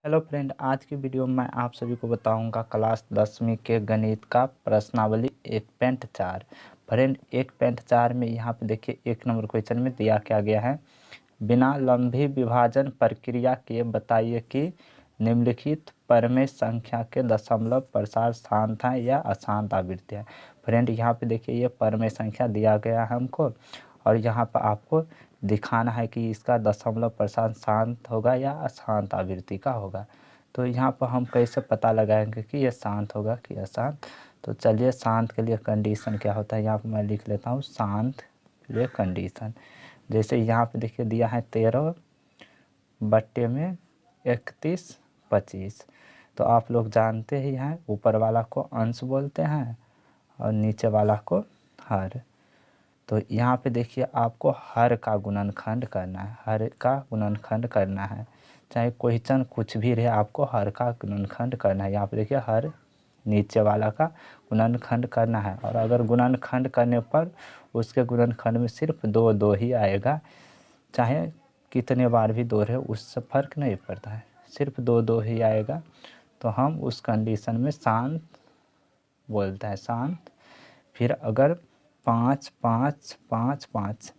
Hello friend, आज की video में मैं आप सभी को बताऊंगा क्लास 10वीं के गणित का प्रश्नावली 1.4। फ्रेंड 1.4 में यहाँ पे देखिए 1 नंबर क्वेश्चन में दिया क्या गया है। बिना लंबी विभाजन प्रक्रिया के बताइए कि निम्नलिखित परमेय संख्या के दशमलव प्रसार शांत है या अशांत आवृत्ति है। फ्रेंड यहाँ पे देखिए ये परमेय संख्या दिया गया है हमको, और यहाँ पर आपको दिखाना है कि इसका दशमलव प्रसार शांत होगा या अशांत आवृत्ति का होगा। तो यहाँ पर हम कैसे पता लगाएंगे कि ये शांत होगा कि अशांत। तो चलिए, शांत के लिए कंडीशन क्या होता है यहाँ पर मैं लिख लेता हूँ। शांत के लिए कंडीशन जैसे यहाँ पे देखिए दिया है 13/31 तो आप लोग जानते ही हैं, ऊपर वाला को अंश बोलते हैं और नीचे वाला को हर। तो यहाँ पे देखिए आपको हर का गुणनखंड करना है, हर का गुणनखंड करना है, चाहे क्वेश्चन कुछ भी रहे आपको हर का गुणनखंड करना है। यहाँ पे देखिए हर नीचे वाला का गुणनखंड करना है, और अगर गुणनखंड करने पर उसके गुणनखंड में सिर्फ दो दो ही आएगा, चाहे कितने बार भी दो रहे उससे फ़र्क नहीं पड़ता है, सिर्फ दो दो ही आएगा। तो हम उस कंडीशन में शांत बोलते हैं, शांत। फिर अगर 5 5 5 5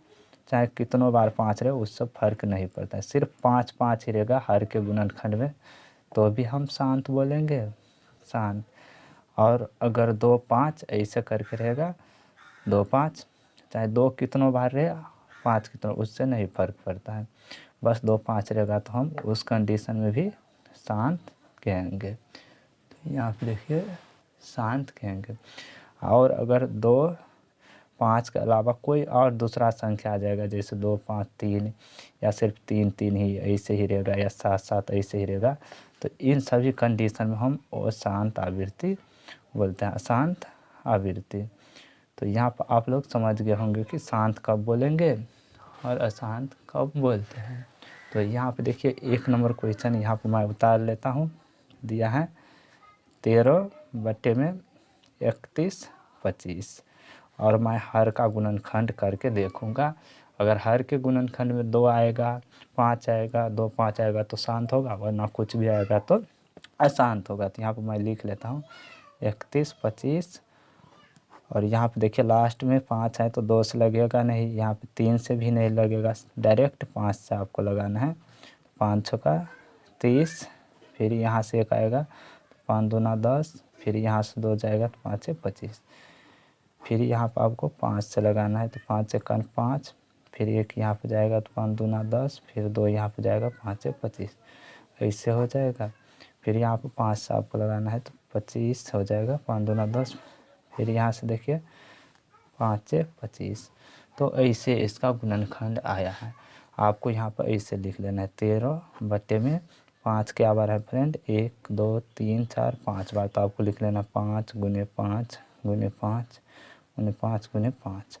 चाहे कितनों बार 5 रहे उससे फ़र्क नहीं पड़ता है, सिर्फ 5 5 ही रहेगा हर के गुणनखंड में, तो भी हम शांत बोलेंगे, शांत। और अगर 2 5 ऐसे करके रहेगा, 2 5 चाहे दो कितनों बार रहे 5 कितनों, उससे नहीं फ़र्क पड़ता है, बस 2 5 रहेगा तो हम उस कंडीशन में भी शांत कहेंगे। तो यहाँ पे देखिए शांत कहेंगे। और अगर 2 5 के अलावा कोई और दूसरा संख्या आ जाएगा, जैसे 2 5 3 या सिर्फ 3 3 ही ऐसे ही रहेगा, या 7 7 ऐसे ही रहेगा, तो इन सभी कंडीशन में हम अशांत आवृत्ति बोलते हैं, अशांत आवृत्ति। तो यहाँ पर आप लोग समझ गए होंगे कि शांत कब बोलेंगे और अशांत कब बोलते हैं। तो यहाँ पे देखिए 1 नंबर क्वेश्चन यहाँ पर मैं उतार लेता हूँ। दिया है 13/31 और मैं हर का गुणनखंड करके देखूँगा। अगर हर के गुणनखंड में 2 आएगा, 5 आएगा, 2 5 आएगा तो शांत होगा, वरना कुछ भी आएगा तो अशांत होगा। तो यहाँ पर मैं लिख लेता हूँ 31 25, और यहाँ पे देखिए लास्ट में 5 है तो 2 से लगेगा नहीं, यहाँ पे 3 से भी नहीं लगेगा, डायरेक्ट 5 से आपको लगाना है। 5 का 30, फिर यहाँ से एक आएगा तो 5 दूना 10, फिर यहाँ से 2 जाएगा तो 5 25, फिर यहाँ पर आपको 5 से लगाना है तो 5 1 5, फिर एक यहाँ पे जाएगा तो 5 दूना 10, फिर 2 यहाँ पे जाएगा 5 25, ऐसे हो जाएगा। फिर यहाँ पे 5 से आपको लगाना है तो 25 हो जाएगा, 5 दूना 10, फिर यहाँ से देखिए 5 25। तो ऐसे इसका गुणनखंड आया है। आपको यहाँ पर ऐसे लिख लेना है 13/5 क्या बार है फ्रेंड, 1 2 3 4 5 बार, तो आपको लिख लेना 5 गुने 5 गुने 5 गुने 5 गुने 5।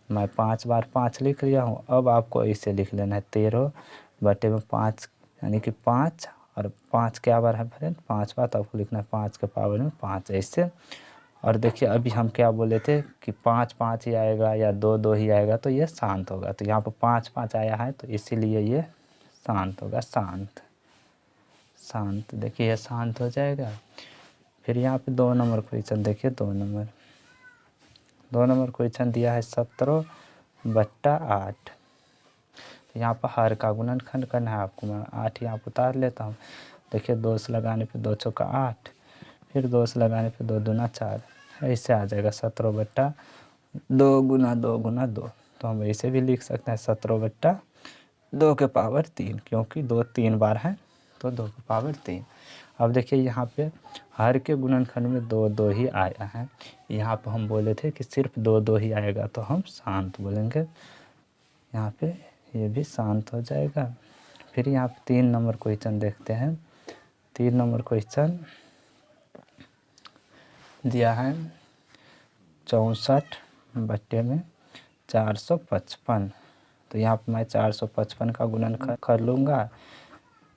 मैं 5 बार 5 लिख लिया हूँ। अब आपको ऐसे लिख लेना है 13/5 यानी कि 5, और 5 क्या बार है फ्रेंड, 5 बार, तो आपको लिखना है 5 के पावर में 5 ऐसे। और देखिए अभी हम क्या बोले थे कि 5 5 ही आएगा या 2 2 ही आएगा तो ये शांत होगा, तो यहाँ पर 5 5 आया है तो इसीलिए ये शांत होगा, शांत शांत। देखिए ये शांत हो जाएगा। फिर यहाँ पे 2 नंबर क्वेश्चन देखिए, 2 नंबर क्वेश्चन दिया है 17/8। तो यहाँ पर हर का गुणनखंड करना है आपको। मैं 8 यहाँ पर उतार लेता हूँ। देखिए 2 से लगाने पे 2 चौका 8, फिर 2 से लगाने पे 2 दूना 4, ऐसे आ जाएगा 17/2 गुना 2 गुना 2। तो हम ऐसे भी लिख सकते हैं 17/2 के पावर 3, क्योंकि 2 3 बार है तो 2 के पावर 3। अब देखिए यहाँ पे हर के गुणनखंड में 2 2 ही आया है। यहाँ पे हम बोले थे कि सिर्फ 2 2 ही आएगा तो हम शांत बोलेंगे। यहाँ पे ये भी शांत हो जाएगा। फिर यहाँ पे 3 नंबर क्वेश्चन देखते हैं। 3 नंबर क्वेश्चन दिया है 64/455। तो यहाँ पे मैं 455 का गुणन कर लूँगा।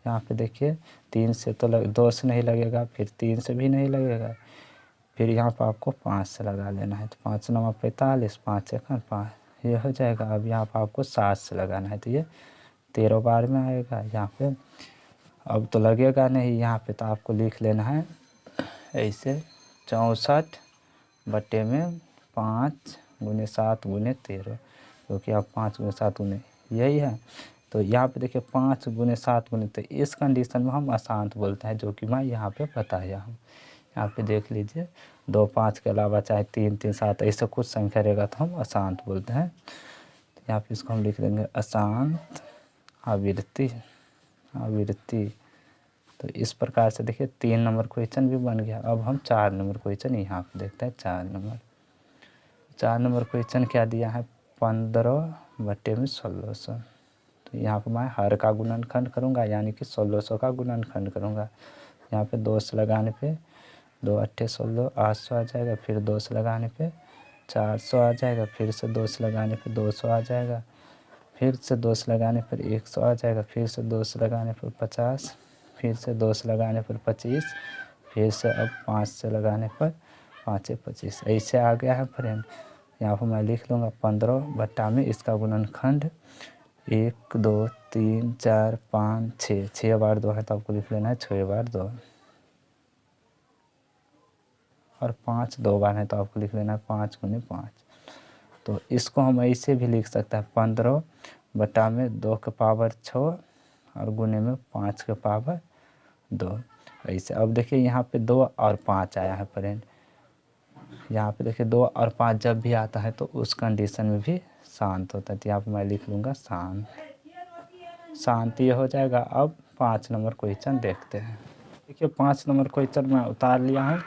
यहाँ पे देखिए 3 से तो 2 से नहीं लगेगा, फिर 3 से भी नहीं लगेगा, फिर यहाँ पर आपको 5 से लगा लेना है। तो 5 9 45, 5 1 5, ये हो जाएगा। अब यहाँ पर आपको 7 से लगाना है तो ये 13 बार में आएगा। यहाँ पे अब तो लगेगा नहीं यहाँ पे, तो आपको लिख लेना है ऐसे 64/5 × 7 × 13, क्योंकि अब 5 × 7 यही है। तो यहाँ पे देखिए 5 × 7 तो इस कंडीशन में हम अशांत बोलते हैं, जो कि मैं यहाँ पे बताया हूँ। यहाँ पे देख लीजिए 2 5 के अलावा चाहे 3 3 7 ऐसे कुछ संख्या रहेगा तो हम अशांत बोलते हैं। तो यहाँ पे इसको हम लिख देंगे अशांत आवृत्ति। तो इस प्रकार से देखिए 3 नंबर क्वेश्चन भी बन गया। अब हम 4 नंबर क्वेश्चन यहाँ पे देखते हैं। 4 नंबर क्वेश्चन क्या दिया है, 15/1600। तो यहाँ पर मैं हर का गुणनखंड करूँगा, यानी कि 1600 का गुणनखंड करूँगा। यहाँ पे 2 से लगाने पे 2 8 16 800 आ जाएगा, फिर 2 से लगाने पे 400 आ जाएगा, फिर से 2 से लगाने पे 200 आ जाएगा, फिर से 2 से लगाने पर 100 आ जाएगा, फिर से 2 से लगाने पर 50, फिर से 2 से लगाने पर 25, फिर से अब 5 से लगाने पर 5 25 ऐसे आ गया है फ्रेंड। यहाँ पर मैं लिख लूँगा 15 में इसका गुणनखंड 1 2 3 4 5 6, 6 बार 2 है तो आपको लिख लेना है 6 बार 2, और 5 2 बार है तो आपको लिख लेना है 5 × 5। तो इसको हम ऐसे भी लिख सकते हैं 15 में 2 के पावर 6 और गुने में 5 के पावर 2 ऐसे। अब देखिए यहाँ पे 2 और 5 आया है फ्रेंड। यहाँ पे देखिए 2 और 5 जब भी आता है तो उस कंडीशन में भी शांत होता है। तो यहाँ पर मैं लिख लूँगा शांति हो जाएगा। अब 5 नंबर क्वेश्चन देखते हैं। देखिए 5 नंबर क्वेश्चन मैं उतार लिया हूँ।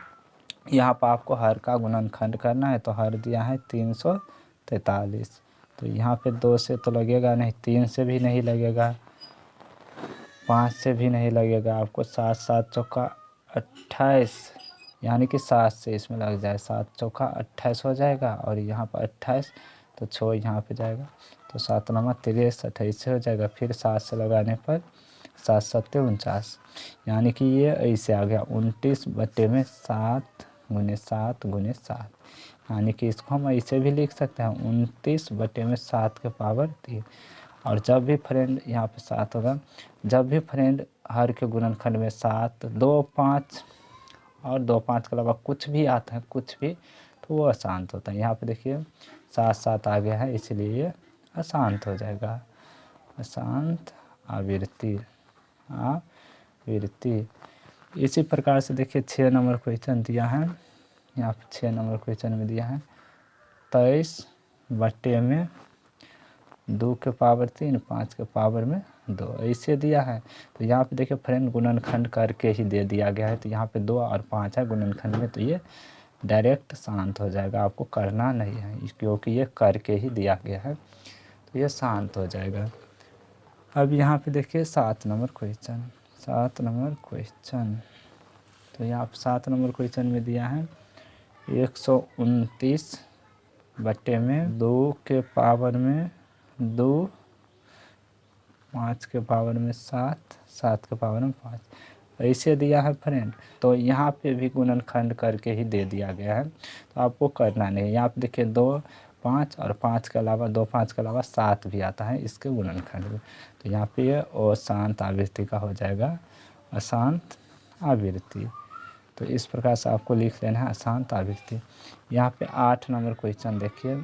यहाँ पर आपको हर का गुणनखंड करना है। तो हर दिया है 343। तो यहाँ पे 2 से तो लगेगा नहीं, 3 से भी नहीं लगेगा, 5 से भी नहीं लगेगा। आपको 7 7 चौका 28, यानी कि 7 से इसमें लग जाए, 7 चौका 28 हो जाएगा, और यहाँ पर 28 तो 6 यहाँ पे जाएगा, तो 7 9 63 ऐसे हो जाएगा। फिर 7 से लगाने पर 7 7 49, यानी कि ये ऐसे आ गया 29/7 × 7 × 7, यानी कि इसको हम ऐसे भी लिख सकते हैं 29/7 के पावर 3। और जब भी फ्रेंड यहाँ पे 7 होगा, जब भी फ्रेंड हर के गुणनखंड में 7 2 5 और 2 5 के अलावा कुछ भी आता है, कुछ भी, तो वो अशांत होता है। यहाँ पे देखिए 7 7 आ गया है, इसलिए ये अशांत हो जाएगा। अशांत आवृत्ति। इसी प्रकार से देखिए 6 नंबर क्वेश्चन दिया है। यहाँ पे 6 नंबर क्वेश्चन में दिया है 23 में 2 के पावर 3 5 के पावर में 2 ऐसे दिया है। तो यहाँ पे देखिए फ्रेंड गुणनखंड करके ही दे दिया गया है। तो यहाँ पे 2 और 5 है गुणनखंड में, तो ये डायरेक्ट शांत हो जाएगा, आपको करना नहीं है, क्योंकि ये करके ही दिया गया है, तो ये शांत हो जाएगा। अब यहाँ पे देखिए 7 नंबर क्वेश्चन। तो यहाँ पे 7 नंबर क्वेश्चन में दिया है 129 में 2 के पावर में 2 5 के पावर में 7 7 के पावर में 5 ऐसे दिया है फ्रेंड। तो यहाँ पे भी गुणनखंड करके ही दे दिया गया है, तो आपको करना नहीं है। यहाँ पे देखिए 2 5 और 5 के अलावा 2 5 के अलावा 7 भी आता है इसके गुणनखंड में। तो यहाँ पे ये अशांत आवृत्ति का हो जाएगा, अशांत आवृत्ति। तो इस प्रकार से आपको लिख लेना है अशांत आवृत्ति। यहाँ पे 8 नंबर क्वेश्चन देखिए।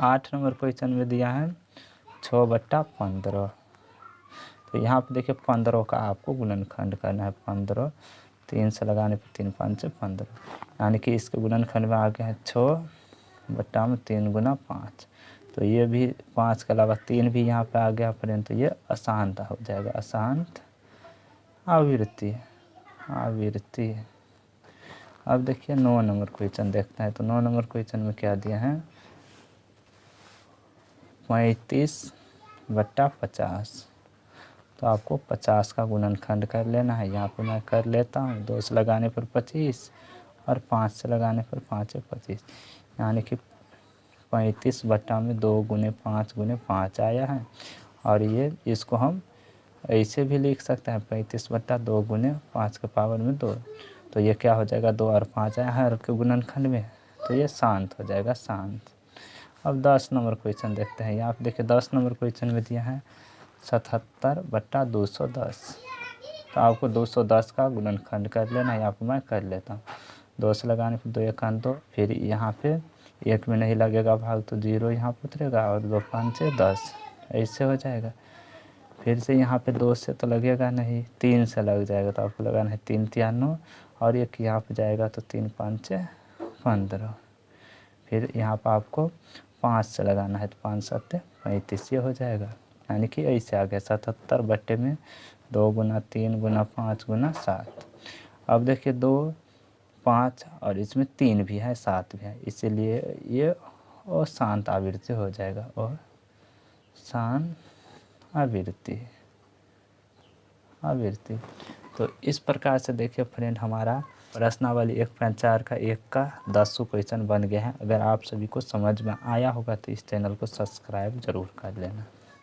8 नंबर क्वेश्चन में दिया है 6/15। तो यहाँ पे देखिए 15 का आपको गुणनखंड करना है। 15 3 से लगाने पर 3 5 15, यानी कि इसके गुणनखंड में आ गया है 6/3 × 5। तो ये भी 5 के अलावा 3 भी यहाँ पे आ गया, परंतु ये अशांत हो जाएगा, अशांत आवृत्ति। अब देखिए 9 नंबर क्वेश्चन देखते हैं। तो 9 नंबर क्वेश्चन में क्या दिया है 35/50। तो आपको 50 का गुणनखंड कर लेना है। यहाँ पे मैं कर लेता हूँ। 2 से लगाने पर 25 और 5 से लगाने पर 5 25, यानी कि 35 में 2 × 5 × 5 आया है। और ये इसको हम ऐसे भी लिख सकते हैं 35/2 × 5 के पावर में 2। तो ये क्या हो जाएगा 2 और 5 आया है हर के गुणनखंड में, तो ये शांत हो जाएगा, शांत। अब 10 नंबर क्वेश्चन देखते हैं। यहाँ पे देखिए 10 नंबर क्वेश्चन में दिया है 77/210। तो आपको 210 का गुणनखंड कर लेना है, यहाँ पर मैं कर लेता हूँ। 2 से लगाने पर 2 1 2, फिर यहाँ पे 1 में नहीं लगेगा भाग तो 0 यहाँ पर उतरेगा और 2 5 10, ऐसे हो जाएगा। फिर से यहाँ पे 2 से तो लगेगा नहीं, 3 से लग जाएगा, तो आपको लगाना है 3 3 9 और 1 यहाँ पर जाएगा तो 3 5 15। फिर यहाँ पर आपको 5 से लगाना है तो 5 7 35, ये हो जाएगा। यानी कि ऐसे आ गया 77/2 गुना 3 गुना 5 गुना 7। अब देखिए 2 5 और इसमें 3 भी है 7 भी है, इसीलिए ये और शांत आवृत्ति हो जाएगा, और शांत आवृत्ति। तो इस प्रकार से देखिए फ्रेंड, हमारा प्रश्नावली 1.4 का 1 का 10वां क्वेश्चन बन गया है। अगर आप सभी को समझ में आया होगा तो इस चैनल को सब्सक्राइब ज़रूर कर लेना।